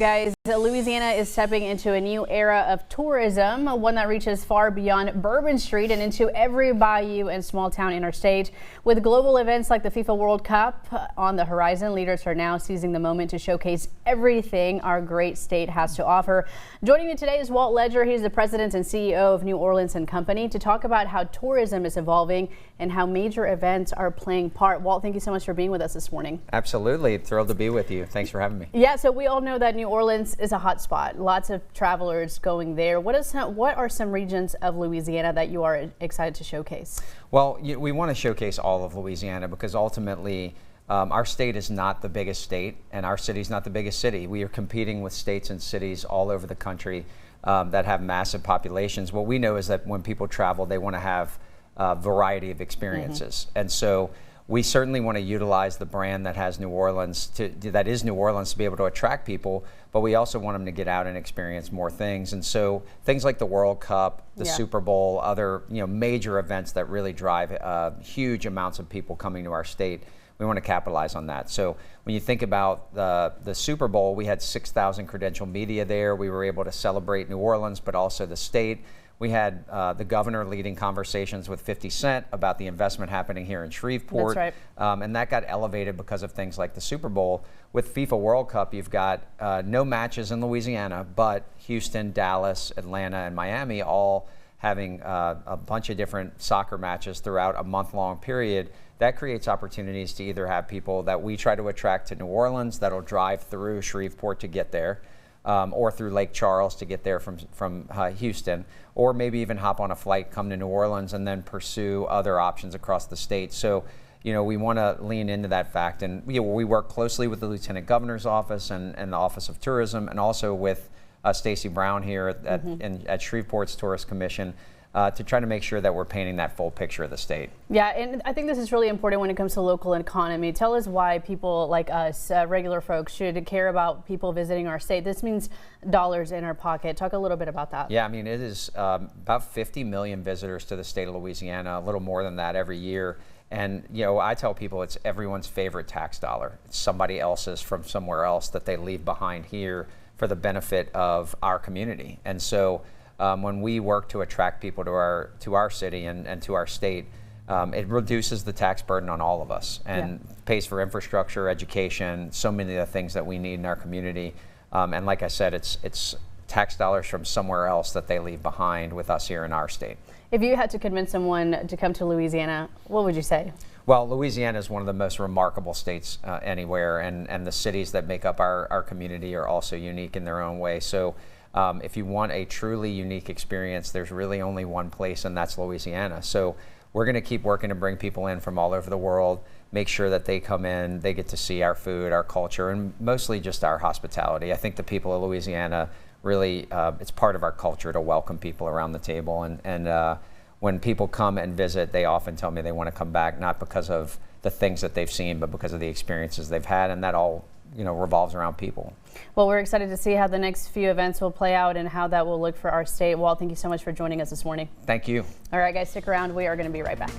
Guys, Louisiana is stepping into a new era of tourism, one that reaches far beyond Bourbon Street and into every bayou and small town interstate. With global events like the FIFA World Cup on the horizon, leaders are now seizing the moment to showcase everything our great state has to offer. Joining me today is Walt Leger. He's the president and CEO of New Orleans & Company to talk about how tourism is evolving and how major events are playing part. Walt, thank you so much for being with us this morning. Absolutely. Thrilled to be with you. Thanks for having me. Yeah, so we all know that New Orleans is a hot spot. Lots of travelers going there. What are some regions of Louisiana that you are excited to showcase? Well, we want to showcase all of Louisiana because ultimately our state is not the biggest state and our city is not the biggest city. We are competing with states and cities all over the country that have massive populations. What we know is that when people travel, they want to have a variety of experiences. And so we certainly want to utilize the brand that has New Orleans to be able to attract people, but we also want them to get out and experience more things. And so things like the World Cup, the Super Bowl, other major events that really drive huge amounts of people coming to our state, we want to capitalize on that. So when you think about the Super Bowl, we had 6,000 credential media there. We were able to celebrate New Orleans, but also the state. We had the governor leading conversations with 50 Cent about the investment happening here in Shreveport. That's right. And that got elevated because of things like the Super Bowl. With FIFA World Cup, you've got no matches in Louisiana, but Houston, Dallas, Atlanta, and Miami all having a bunch of different soccer matches throughout a month-long period. That creates opportunities to either have people that we try to attract to New Orleans that'll drive through Shreveport to get there, or through Lake Charles to get there from Houston, or maybe even hop on a flight, come to New Orleans, and then pursue other options across the state. So, we want to lean into that fact. And we work closely with the Lieutenant Governor's office and the Office of Tourism, and also with Stacy Brown here at Shreveport's Tourist Commission, to try to make sure that we're painting that full picture of the state. Yeah, and I think this is really important when it comes to local economy. Tell us why people like us, regular folks, should care about people visiting our state. This means dollars in our pocket. Talk a little bit about that. Yeah, I mean, it is about 50 million visitors to the state of Louisiana, a little more than that every year. And, I tell people it's everyone's favorite tax dollar. It's somebody else's from somewhere else that they leave behind here for the benefit of our community. And so when we work to attract people to our city and to our state, it reduces the tax burden on all of us and pays for infrastructure, education, so many of the things that we need in our community. And like I said, it's tax dollars from somewhere else that they leave behind with us here in our state. If you had to convince someone to come to Louisiana, what would you say? Well, Louisiana is one of the most remarkable states anywhere, and the cities that make up our community are also unique in their own way. So if you want a truly unique experience, there's really only one place, and that's Louisiana. So we're going to keep working to bring people in from all over the world, make sure that they come in, they get to see our food, our culture, and mostly just our hospitality. I think the people of Louisiana really, it's part of our culture to welcome people around the table. And when people come and visit, they often tell me they want to come back, not because of the things that they've seen, but because of the experiences they've had, and that all revolves around people. Well, we're excited to see how the next few events will play out and how that will look for our state. Walt, thank you so much for joining us this morning. Thank you. All right, guys, stick around. We are going to be right back.